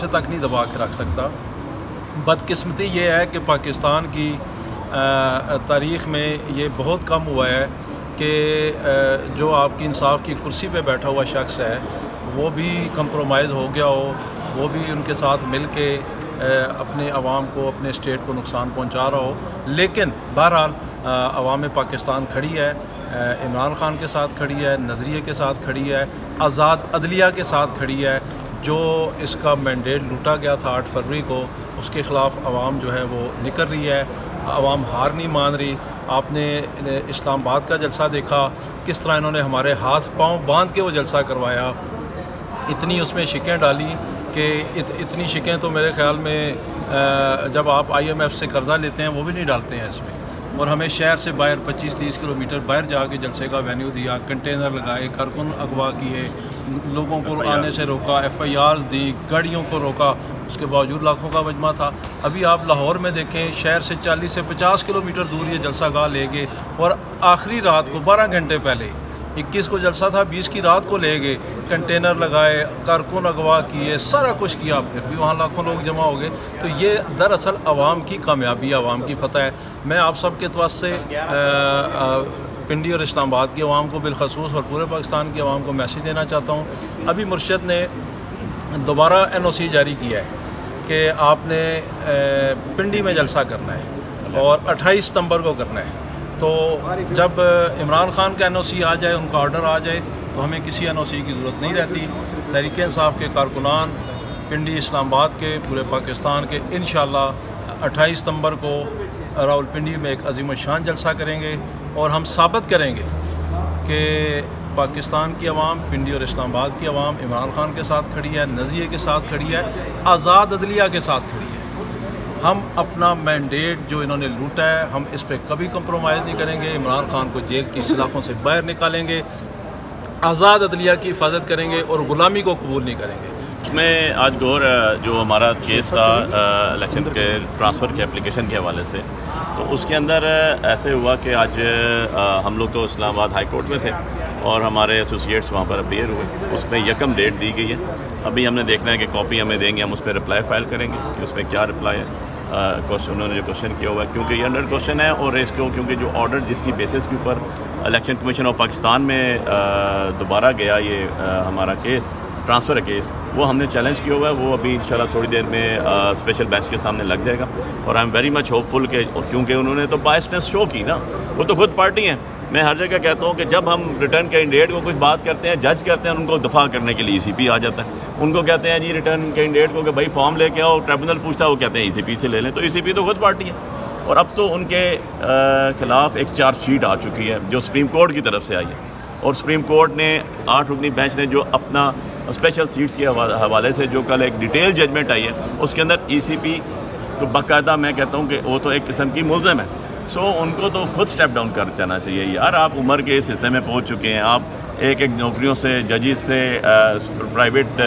سے تک نہیں دبا کے رکھ سکتا۔ بدقسمتی یہ ہے کہ پاکستان کی تاریخ میں یہ بہت کم ہوا ہے کہ جو آپ کی انصاف کی کرسی پہ بیٹھا ہوا شخص ہے وہ بھی کمپرومائز ہو گیا ہو، وہ بھی ان کے ساتھ مل کے اپنے عوام کو، اپنے اسٹیٹ کو نقصان پہنچا رہا ہو۔ لیکن بہرحال عوام پاکستان کھڑی ہے، عمران خان کے ساتھ کھڑی ہے، نظریے کے ساتھ کھڑی ہے، آزاد عدلیہ کے ساتھ کھڑی ہے۔ جو اس کا مینڈیٹ لوٹا گیا تھا 8 فروری کو، اس کے خلاف عوام جو ہے وہ نکل رہی ہے، عوام ہار نہیں مان رہی۔ آپ نے اسلام آباد کا جلسہ دیکھا، کس طرح انہوں نے ہمارے ہاتھ پاؤں باندھ کے وہ جلسہ کروایا، اتنی اس میں شکیں ڈالی کہ اتنی شکیں تو میرے خیال میں جب آپ IMF سے قرضہ لیتے ہیں وہ بھی نہیں ڈالتے ہیں اس میں۔ اور ہمیں شہر سے باہر 25-30 کلومیٹر باہر جا کے جلسے کا وینیو دیا، کنٹینر لگائے، کارکن اغوا کیے، لوگوں کو آنے سے روکا، FIRs دی، گاڑیوں کو روکا، اس کے باوجود لاکھوں کا مجمع تھا۔ ابھی آپ لاہور میں دیکھیں، شہر سے 40 سے 50 کلومیٹر دور یہ جلسہ گاہ لے گئے، اور آخری رات کو 12 گھنٹے پہلے 21 کو جلسہ تھا، 20 کی رات کو لے گئے، کنٹینر لگائے، کارکن اغوا کیے، سارا کچھ کیا، پھر بھی وہاں لاکھوں لوگ جمع ہو گئے۔ تو یہ دراصل عوام کی کامیابی، عوام کی فتح ہے۔ میں آپ سب کے اعتبار سے پنڈی اور اسلام آباد کی عوام کو بالخصوص اور پورے پاکستان کی عوام کو میسیج دینا چاہتا ہوں۔ ابھی مرشد نے دوبارہ NOC جاری کیا ہے کہ آپ نے پنڈی میں جلسہ کرنا ہے اور 28 ستمبر کو کرنا ہے۔ تو جب عمران خان کا NOC آ جائے، ان کا آرڈر آ جائے، تو ہمیں کسی NOC کی ضرورت نہیں رہتی۔ تحریک انصاف کے کارکنان پنڈی، اسلام آباد کے، پورے پاکستان کے انشاءاللہ 28 ستمبر کو راولپنڈی میں ایک عظیم الشان جلسہ کریں گے، اور ہم ثابت کریں گے کہ پاکستان کی عوام، پنڈی اور اسلام آباد کی عوام عمران خان کے ساتھ کھڑی ہے، نظریے کے ساتھ کھڑی ہے، آزاد عدلیہ کے ساتھ کھڑی ہے۔ ہم اپنا مینڈیٹ جو انہوں نے لوٹا ہے، ہم اس پہ کبھی کمپرومائز نہیں کریں گے۔ عمران خان کو جیل کی سلاخوں سے باہر نکالیں گے، آزاد عدلیہ کی حفاظت کریں گے، اور غلامی کو قبول نہیں کریں گے۔ اس میں آج گور جو ہمارا کیس تھا الیکشن کے ٹرانسفر کے اپلیکیشن کے حوالے سے، تو اس کے اندر ایسے ہوا کہ آج ہم لوگ تو اسلام آباد ہائی کورٹ میں تھے اور ہمارے ایسوسیٹس وہاں پر اپیئر ہوئے۔ اس میں 1 ڈیٹ دی گئی ہے۔ ابھی ہم نے دیکھنا ہے کہ کاپی ہمیں دیں گے، ہم اس پہ رپلائی فائل کریں گے کہ اس میں کیا رپلائی ہے۔ انہوں نے جو کوشچن کیا ہوا ہے، کیونکہ یہ انڈر کوشچن ہے، اور اس کو کیونکہ جو آرڈر جس کی بیسس کے اوپر الیکشن کمیشن آف پاکستان میں دوبارہ گیا یہ ہمارا کیس، ٹرانسفر کیس، وہ ہم نے چیلنج کیا ہوا ہے، وہ ابھی انشاءاللہ تھوڑی دیر میں اسپیشل بینچ کے سامنے لگ جائے گا۔ اور I am very much hopeful کہ کیونکہ انہوں نے تو بائسنس شو کی نا، وہ تو خود پارٹی ہیں۔ میں ہر جگہ کہتا ہوں کہ جب ہم ریٹرن کینڈیڈیٹ کو کچھ بات کرتے ہیں، جج کرتے ہیں، ان کو دفاع کرنے کے لیے ECP آ جاتا ہے۔ ان کو کہتے ہیں جی ریٹرن کینڈیڈیٹ کو کہ بھائی فارم لے کے آؤ، ٹریبونل پوچھتا ہے، وہ کہتے ہیں ECP سے لے لیں، تو ECP تو خود پارٹی ہے۔ اور اب تو ان کے خلاف ایک چارج شیٹ آ چکی ہے جو سپریم کورٹ کی طرف سے آئی ہے، اور سپریم کورٹ نے 8 رکنی بینچ نے جو اپنا اسپیشل سیٹس کے حوالے سے جو کل ایک ڈیٹیل ججمنٹ آئی ہے، اس کے اندر ECP تو باقاعدہ میں کہتا ہوں کہ وہ تو ایک قسم کی ملزم ہے۔ سو ان کو تو خود سٹیپ ڈاؤن کر جانا چاہیے۔ یار آپ عمر کے اس حصے میں پہنچ چکے ہیں، آپ ایک نوکریوں سے، ججز سے، پرائیویٹ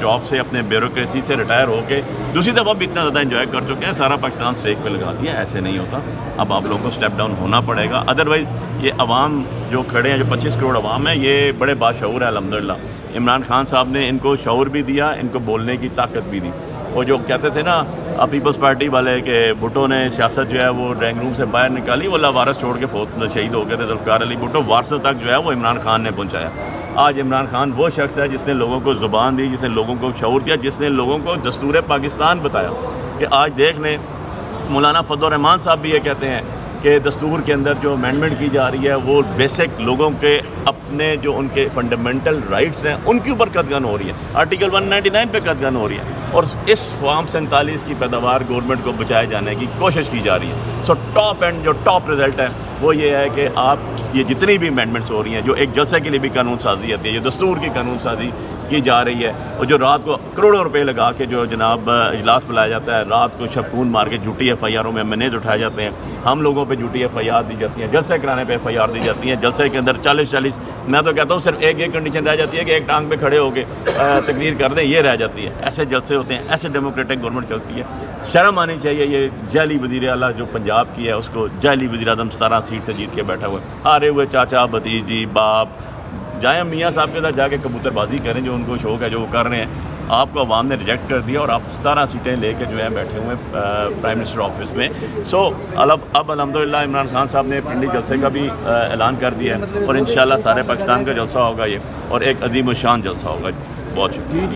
جاب سے، اپنے بیوروکریسی سے ریٹائر ہو کے دوسری دفعہ بھی اتنا زیادہ انجوائے کر چکے ہیں، سارا پاکستان اسٹیک پہ لگا دیا۔ ایسے نہیں ہوتا، اب آپ لوگوں کو سٹیپ ڈاؤن ہونا پڑے گا، ادروائز یہ عوام جو کھڑے ہیں، جو 25 کروڑ عوام ہے، یہ بڑے باشعور ہے الحمدللہ۔ عمران خان صاحب نے ان کو شعور بھی دیا، ان کو بولنے کی طاقت بھی دی۔ وہ جو کہتے تھے نا پیپلز پارٹی والے کہ بھٹو نے سیاست جو ہے وہ ڈرائنگ روم سے باہر نکالی، وہ لاوارث چھوڑ کے شہید ہو گئے تھے ذوالفقار علی بھٹو، وارثوں تک جو ہے وہ عمران خان نے پہنچایا۔ آج عمران خان وہ شخص ہے جس نے لوگوں کو زبان دی، جس نے لوگوں کو شعور دیا، جس نے لوگوں کو دستور پاکستان بتایا۔ کہ آج دیکھ لیں، مولانا فضل الرحمان صاحب بھی یہ کہتے ہیں کہ دستور کے اندر جو امینڈمنٹ کی جا رہی ہے وہ بیسک لوگوں کے اپنے جو ان کے فنڈامنٹل رائٹس ہیں ان کے اوپر قدغن ہو رہی ہے، آرٹیکل 199 پہ قدغن ہو رہی ہے، اور اس فارم 47 کی پیداوار گورنمنٹ کو بچائے جانے کی کوشش کی جا رہی ہے۔ سو ٹاپ اینڈ جو ٹاپ رزلٹ ہے وہ یہ ہے کہ آپ یہ جتنی بھی امینڈمنٹس ہو رہی ہیں، جو ایک جلسے کے لیے بھی قانون سازی آتی ہے، جو دستور کی قانون سازی کی جا رہی ہے، اور جو رات کو کروڑوں روپے لگا کے جو جناب اجلاس بلایا جاتا ہے، رات کو شب خون مار کے جھوٹی FIRوں میں منیج اٹھائے جاتے ہیں، ہم لوگوں پہ جھوٹی FIR دی جاتی ہیں، جلسے کرانے پہ FIR دی جاتی ہیں، جلسے کے اندر 40 میں تو کہتا ہوں صرف ایک کنڈیشن رہ جاتی ہے کہ ایک ٹانگ پہ کھڑے ہو کے تقریر کر دیں، یہ رہ جاتی ہے۔ ایسے جلسے ہوتے ہیں، ایسے ڈیموکریٹک گورنمنٹ چلتی ہے۔ شرم آنی چاہیے۔ یہ جعلی وزیر اعلیٰ جو پنجاب کی ہے، اس کو جعلی وزیر اعظم 17 سیٹ سے جیت کے بیٹھا ہوا ہے، ہارے ہوئے چاچا، بھتیجی، باپ، جائیں میاں صاحب کے ساتھ جا کے کبوتر بازی کریں، جو ان کو شوق ہے، جو وہ کر رہے ہیں۔ آپ کو عوام نے ریجیکٹ کر دیا اور آپ 17 سیٹیں لے کے جو ہے بیٹھے ہوئے ہیں پرائم منسٹر آفس میں. سو اب الحمدللہ عمران خان صاحب نے پنڈی جلسے کا بھی اعلان کر دیا ہے اور انشاءاللہ سارے پاکستان کا جلسہ ہوگا یہ, اور ایک عظیم الشان جلسہ ہوگا. بہت شکریہ.